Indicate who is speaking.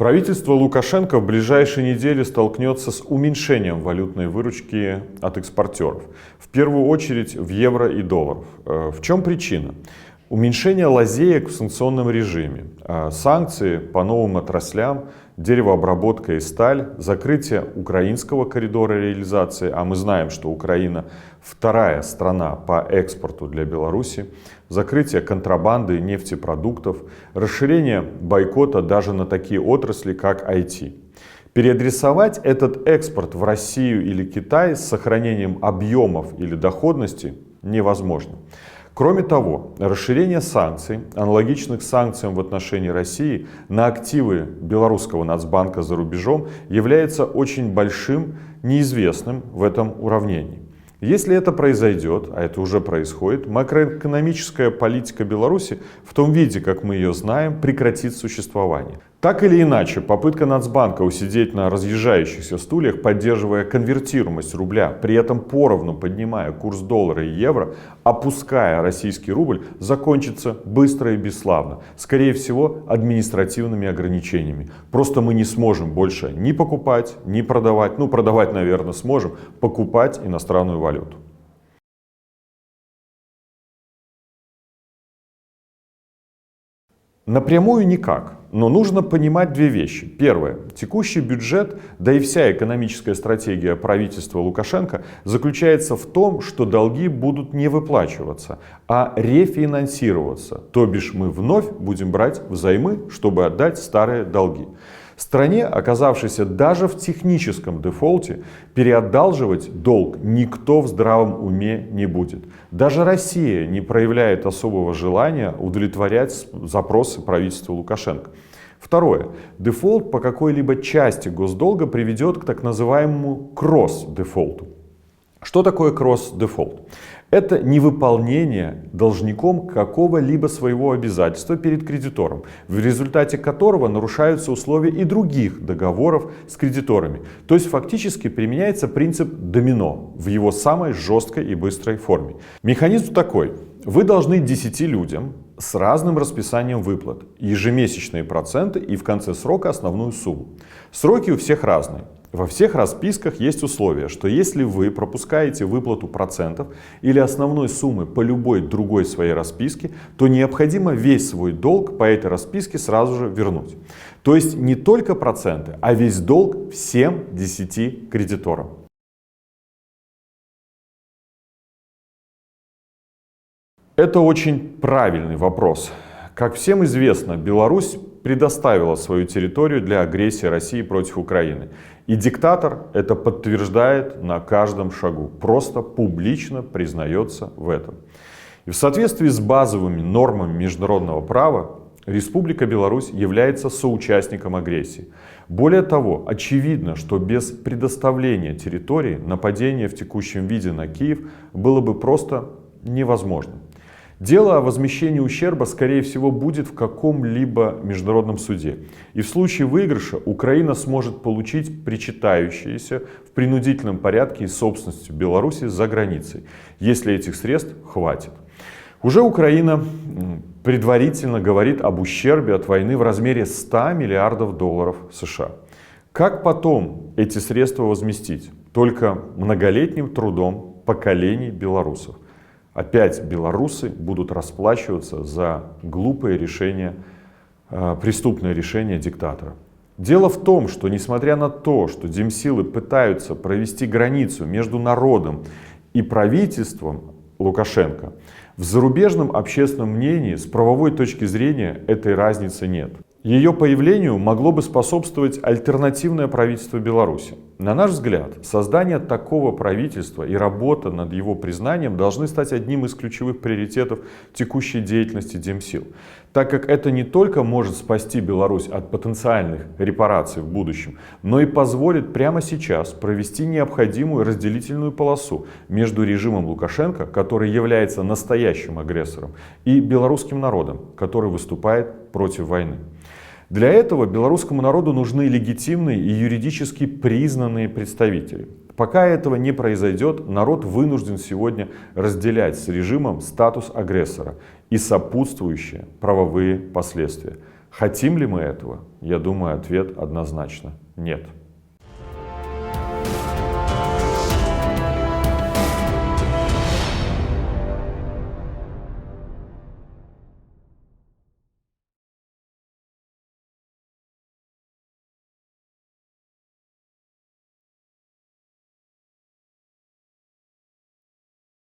Speaker 1: Правительство Лукашенко в ближайшие недели столкнется с уменьшением валютной выручки от экспортеров. В первую очередь в евро и долларах. В чем причина? Уменьшение лазеек в санкционном режиме, санкции по новым отраслям, деревообработка и сталь, закрытие украинского коридора реализации, а мы знаем, что Украина вторая страна по экспорту для Беларуси, закрытие контрабанды нефтепродуктов, расширение бойкота даже на такие отрасли, как IT. Переадресовать этот экспорт в Россию или Китай с сохранением объемов или доходности невозможно. Кроме того, расширение санкций, аналогичных санкциям в отношении России, на активы белорусского Нацбанка за рубежом является очень большим, неизвестным в этом уравнении. Если это произойдет, а это уже происходит, макроэкономическая политика Беларуси в том виде, как мы ее знаем, прекратит существование. Так или иначе, попытка Нацбанка усидеть на разъезжающихся стульях, поддерживая конвертируемость рубля, при этом поровну поднимая курс доллара и евро, опуская российский рубль, закончится быстро и бесславно. Скорее всего, административными ограничениями. Просто мы не сможем больше ни покупать, ни продавать. Ну, продавать, наверное, сможем, покупать иностранную валюту. Напрямую никак, но нужно понимать две вещи. Первое. Текущий бюджет, да и вся экономическая стратегия правительства Лукашенко заключается в том, что долги будут не выплачиваться, а рефинансироваться. То бишь мы вновь будем брать взаймы, чтобы отдать старые долги. Стране, оказавшейся даже в техническом дефолте, переодалживать долг никто в здравом уме не будет. Даже Россия не проявляет особого желания удовлетворять запросы правительства Лукашенко. Второе. Дефолт по какой-либо части госдолга приведет к так называемому кросс-дефолту. Что такое кросс-дефолт? Это невыполнение должником какого-либо своего обязательства перед кредитором, в результате которого нарушаются условия и других договоров с кредиторами. То есть фактически применяется принцип домино в его самой жесткой и быстрой форме. Механизм такой. Вы должны 10 людям с разным расписанием выплат, ежемесячные проценты и в конце срока основную сумму. Сроки у всех разные. Во всех расписках есть условие, что если вы пропускаете выплату процентов или основной суммы по любой другой своей расписке, то необходимо весь свой долг по этой расписке сразу же вернуть. То есть не только проценты, а весь долг всем 10 кредиторам. Это очень правильный вопрос. Как всем известно, Беларусь предоставила свою территорию для агрессии России против Украины. И диктатор это подтверждает на каждом шагу, просто публично признается в этом. И в соответствии с базовыми нормами международного права, Республика Беларусь является соучастником агрессии. Более того, очевидно, что без предоставления территории нападение в текущем виде на Киев было бы просто невозможно. Дело о возмещении ущерба, скорее всего, будет в каком-либо международном суде. И в случае выигрыша Украина сможет получить причитающиеся в принудительном порядке из собственности Беларуси за границей, если этих средств хватит. Уже Украина предварительно говорит об ущербе от войны в размере 100 миллиардов долларов США. Как потом эти средства возместить? Только многолетним трудом поколений белорусов. Опять белорусы будут расплачиваться за глупые решения, преступные решения диктатора. Дело в том, что несмотря на то, что демсилы пытаются провести границу между народом и правительством Лукашенко, в зарубежном общественном мнении с правовой точки зрения этой разницы нет. Ее появлению могло бы способствовать альтернативное правительство Беларуси. На наш взгляд, создание такого правительства и работа над его признанием должны стать одним из ключевых приоритетов текущей деятельности демсил, так как это не только может спасти Беларусь от потенциальных репараций в будущем, но и позволит прямо сейчас провести необходимую разделительную полосу между режимом Лукашенко, который является настоящим агрессором, и белорусским народом, который выступает против войны. Для этого белорусскому народу нужны легитимные и юридически признанные представители. Пока этого не произойдет, народ вынужден сегодня разделять с режимом статус агрессора и сопутствующие правовые последствия. Хотим ли мы этого? Я думаю, ответ однозначно нет.